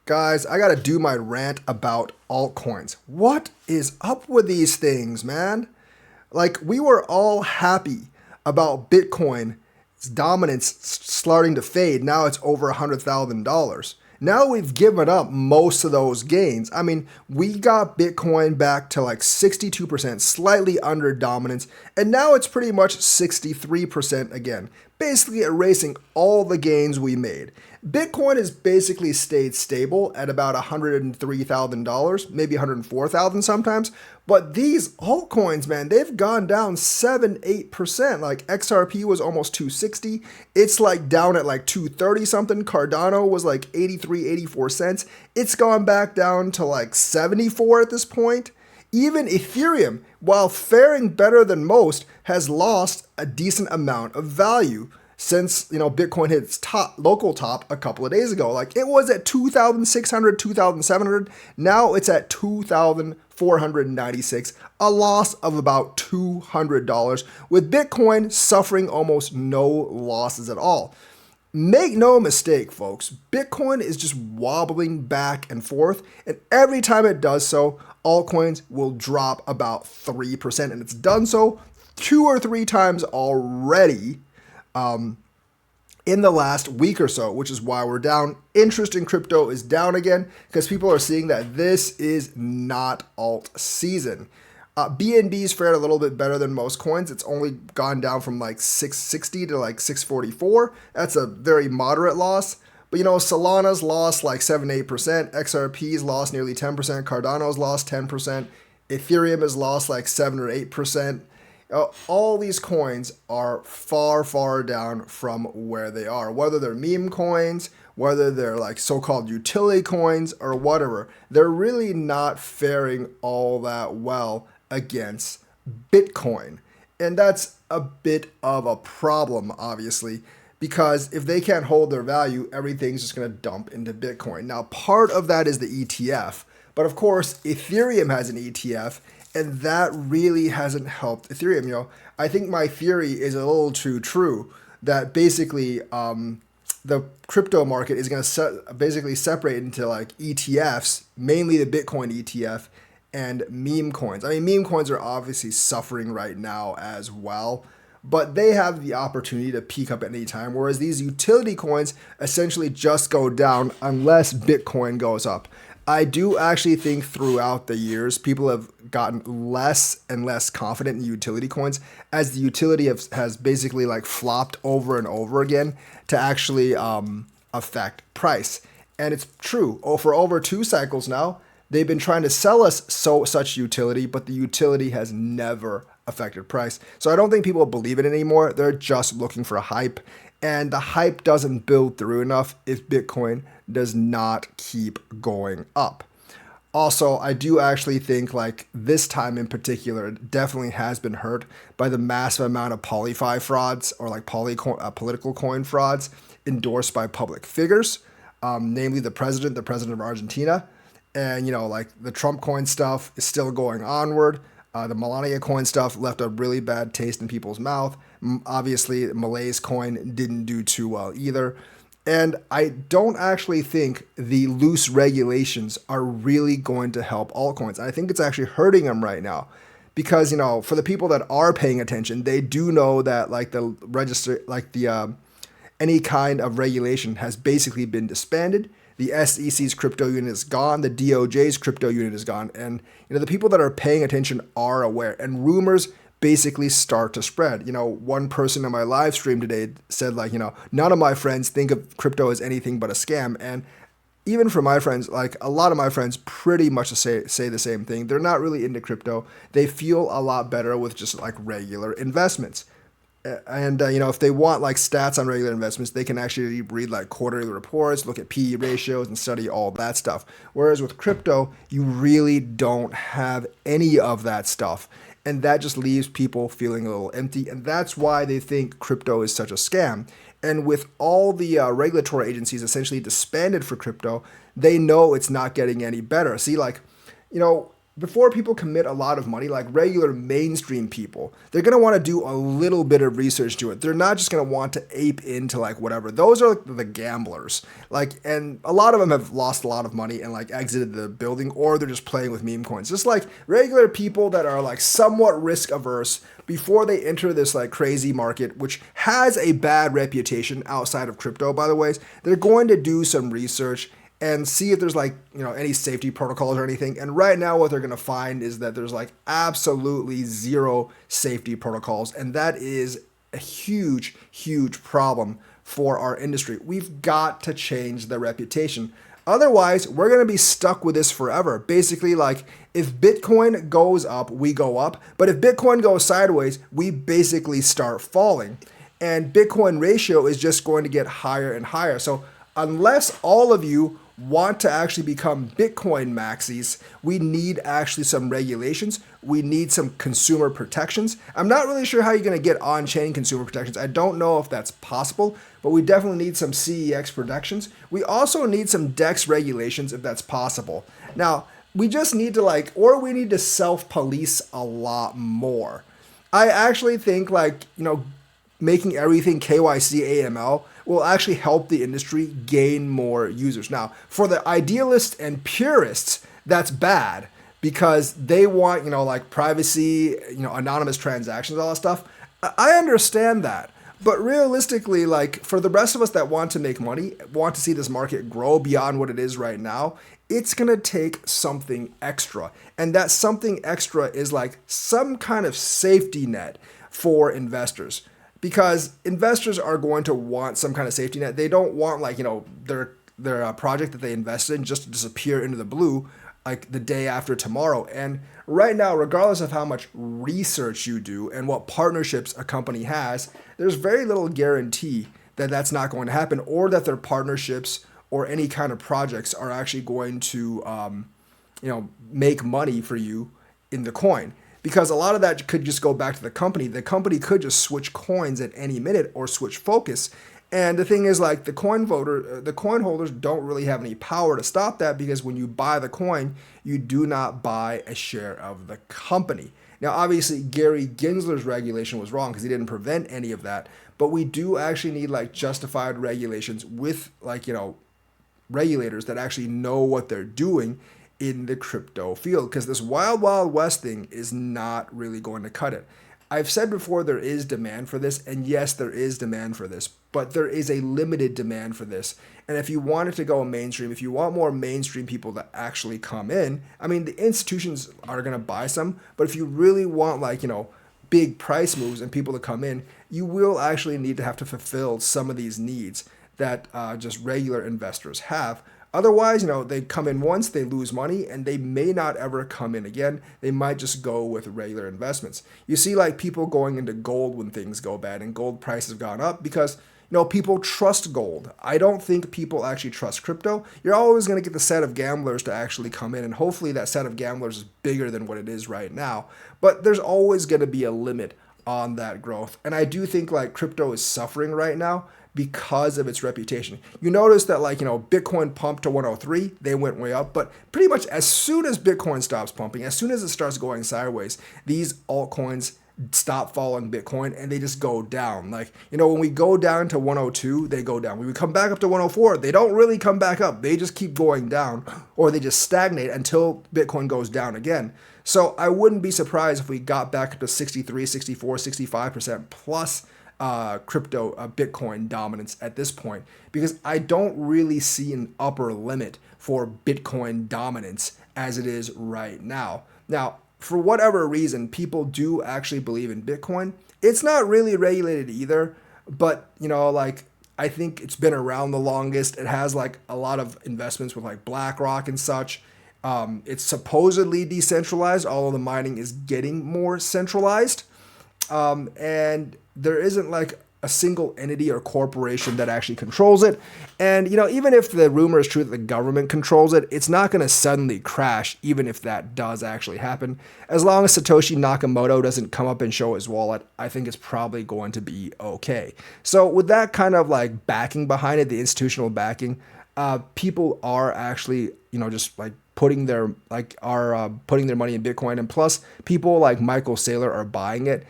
Guys, I gotta do my rant about altcoins. What is up with these things, man? Like, we were all happy about Bitcoin's dominance starting to fade. Now it's over $100,000. Now we've given up most of those gains. I mean, we got Bitcoin back to like 62%, slightly under dominance, and now it's pretty much 63% again, basically erasing all the gains we made. Bitcoin has basically stayed stable at about $103,000, maybe $104,000 sometimes. But these altcoins, man, they've gone down 7-8%. Like XRP was almost 260. It's like down at like 230 something. Cardano was like 83, 84 cents. It's gone back down to like 74 at this point. Even Ethereum, while faring better than most, has lost a decent amount of value since Bitcoin hit its local top a couple of days ago. Like, it was at 2,600, 2,700. Now it's at 2,496, a loss of about $200, with Bitcoin suffering almost no losses at all. Make no mistake, folks, Bitcoin is just wobbling back and forth, and every time it does so, altcoins will drop about 3%, and it's done so 2 or 3 times already in the last week or so, which is why we're down. Interest in crypto is down again because people are seeing that this is not alt season. BNB's fared a little bit better than most coins. It's only gone down from like 660 to like 644. That's a very moderate loss. But Solana's lost like 7-8%. XRP's lost nearly 10%. Cardano's lost 10%. Ethereum has lost like 7 or 8%. All these coins are far, far down from where they are, whether they're meme coins, whether they're like so-called utility coins or whatever. They're really not faring all that well against Bitcoin. And that's a bit of a problem, obviously, because if they can't hold their value, everything's just going to dump into Bitcoin. Now, part of that is the ETF, but of course, Ethereum has an ETF, and that really hasn't helped Ethereum. I think my theory is a little too true that basically the crypto market is going to basically separate into like ETFs, mainly the Bitcoin ETF and meme coins. I mean, meme coins are obviously suffering right now as well, but they have the opportunity to peak up at any time, whereas these utility coins essentially just go down unless Bitcoin goes up. I do actually think throughout the years, people have gotten less and less confident in utility coins as the utility has basically like flopped over and over again to actually affect price. And it's true. For over 2 cycles now, they've been trying to sell us such utility, but the utility has never affected price. So I don't think people believe it anymore. They're just looking for a hype. And the hype doesn't build through enough if Bitcoin does not keep going up. Also, I do actually think like this time in particular, it definitely has been hurt by the massive amount of polyfi frauds or like political coin frauds endorsed by public figures, namely the president of Argentina. And, like the Trump coin stuff is still going onward. The Melania coin stuff left a really bad taste in people's mouth. Obviously, Malay's coin didn't do too well either. And I don't actually think the loose regulations are really going to help altcoins. I think it's actually hurting them right now because, for the people that are paying attention, they do know that like the register, like the any kind of regulation has basically been disbanded. The SEC's crypto unit is gone. The DOJ's crypto unit is gone. And, the people that are paying attention are aware. And rumors basically start to spread. One person in my live stream today said like, none of my friends think of crypto as anything but a scam. And even for my friends, like a lot of my friends pretty much say the same thing. They're not really into crypto. They feel a lot better with just like regular investments. And, if they want like stats on regular investments, they can actually read like quarterly reports, look at PE ratios and study all that stuff. Whereas with crypto, you really don't have any of that stuff. And that just leaves people feeling a little empty. And that's why they think crypto is such a scam. And with all the regulatory agencies essentially disbanded for crypto, they know it's not getting any better. See, like, before people commit a lot of money, like regular mainstream people, they're going to want to do a little bit of research to it. They're not just going to want to ape into like whatever. Those are like the gamblers. Like, and a lot of them have lost a lot of money and like exited the building, or they're just playing with meme coins. Just like regular people that are like somewhat risk averse before they enter this like crazy market, which has a bad reputation outside of crypto, by the way, they're going to do some research and see if there's like, any safety protocols or anything. And right now what they're going to find is that there's like absolutely zero safety protocols. And that is a huge, huge problem for our industry. We've got to change the reputation. Otherwise, we're going to be stuck with this forever. Basically, like if Bitcoin goes up, we go up. But if Bitcoin goes sideways, we basically start falling. And Bitcoin ratio is just going to get higher and higher. So unless all of you want to actually become Bitcoin maxis, we need actually some regulations. We need some consumer protections. I'm not really sure how you're going to get on-chain consumer protections. I don't know if that's possible, but we definitely need some CEX protections. We also need some DEX regulations if that's possible. Now, we just need to or we need to self-police a lot more. I actually think making everything KYC AML will actually help the industry gain more users. Now, for the idealists and purists, that's bad because they want, privacy, anonymous transactions, all that stuff. I understand that. But realistically, for the rest of us that want to make money, want to see this market grow beyond what it is right now, it's going to take something extra. And that something extra is like some kind of safety net for investors. Because investors are going to want some kind of safety net. They don't want their project that they invested in just to disappear into the blue like the day after tomorrow. And right now, regardless of how much research you do and what partnerships a company has, there's very little guarantee that that's not going to happen, or that their partnerships or any kind of projects are actually going to make money for you in the coin. Because a lot of that could just go back to the company. The company could just switch coins at any minute or switch focus. And the thing is, the coin holders don't really have any power to stop that, because when you buy the coin, you do not buy a share of the company. Now, obviously, Gary Gensler's regulation was wrong because he didn't prevent any of that. But we do actually need justified regulations with regulators that actually know what they're doing in the crypto field, because this wild, wild west thing is not really going to cut it. I've said before, there is demand for this, and yes, there is demand for this, but there is a limited demand for this. And if you want it to go mainstream, if you want more mainstream people to actually come in, the institutions are going to buy some, but if you really want big price moves and people to come in, you will actually need to have to fulfill some of these needs that just regular investors have. Otherwise, they come in once, they lose money, and they may not ever come in again. They might just go with regular investments. You see people going into gold when things go bad, and gold prices have gone up because, people trust gold. I don't think people actually trust crypto. You're always going to get the set of gamblers to actually come in, and hopefully that set of gamblers is bigger than what it is right now. But there's always going to be a limit on that growth. And I do think crypto is suffering right now because of its reputation. You notice that Bitcoin pumped to 103, they went way up, but pretty much as soon as Bitcoin stops pumping, as soon as it starts going sideways, these altcoins stop following Bitcoin and they just go down. When we go down to 102, they go down. When we come back up to 104, they don't really come back up. They just keep going down, or they just stagnate until Bitcoin goes down again. So I wouldn't be surprised if we got back up to 63, 64, 65% plus crypto Bitcoin dominance at this point, because I don't really see an upper limit for Bitcoin dominance as it is right now. Now, for whatever reason, people do actually believe in Bitcoin. It's not really regulated either, but I think it's been around the longest. It has a lot of investments with BlackRock and such. It's supposedly decentralized, although the mining is getting more centralized. And there isn't a single entity or corporation that actually controls it. And, even if the rumor is true that the government controls it, it's not going to suddenly crash, even if that does actually happen. As long as Satoshi Nakamoto doesn't come up and show his wallet, I think it's probably going to be okay. So with that kind of backing behind it, the institutional backing, people are actually, just like putting their putting their money in Bitcoin, and plus people like Michael Saylor are buying it,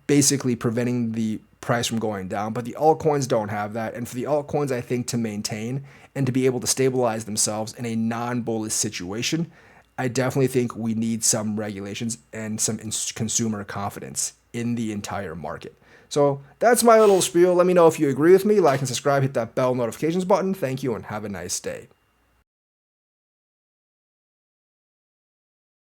basically preventing the price from going down. But the altcoins don't have that, and for the altcoins, I think to maintain and to be able to stabilize themselves in a non-bullish situation, I definitely think we need some regulations and some consumer confidence in the entire market. So that's my little spiel. Let me know if you agree with me. Like and subscribe, hit that bell notifications button. Thank you and have a nice day.